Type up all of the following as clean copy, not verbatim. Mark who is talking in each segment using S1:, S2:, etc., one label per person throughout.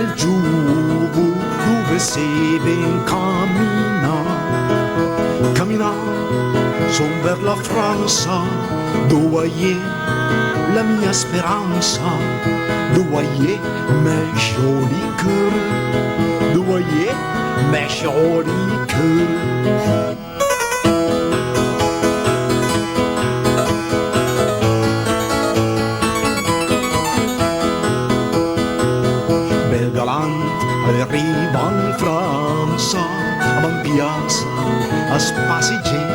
S1: quel giorno dove si ben cammina son vers la Francia, dove è la mia speranza, dove è mes jolis cœurs, dove è mes jolis cœurs. Arriva in Francia, a una piazza, a passeggeri,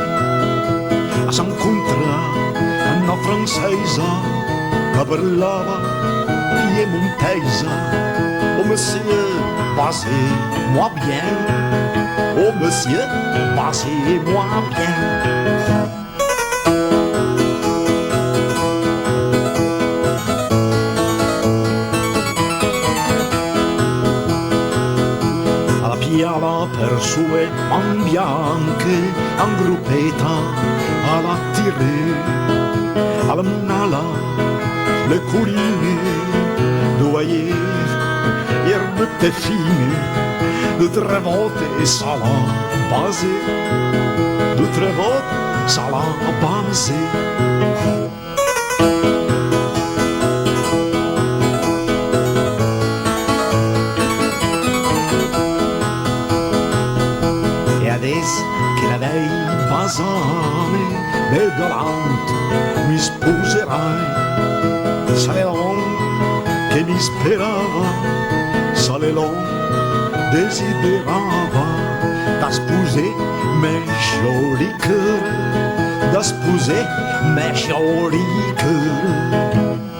S1: a s'incontrare una francesa che parlava piemontese. Oh monsieur, passez-moi bien, oh monsieur, passez-moi bien. Alla persone man bianche, an gruppetta, alla tirre, alla manala, le colline, dove erbette fine, de tre volte sala base, de tre volte sala base. Che la vei basame del galante mi sposerai, sale l'on che mi sperava, sale l'on desiderava da sposer mes jolis cœurs, da sposer mes jolis cœurs.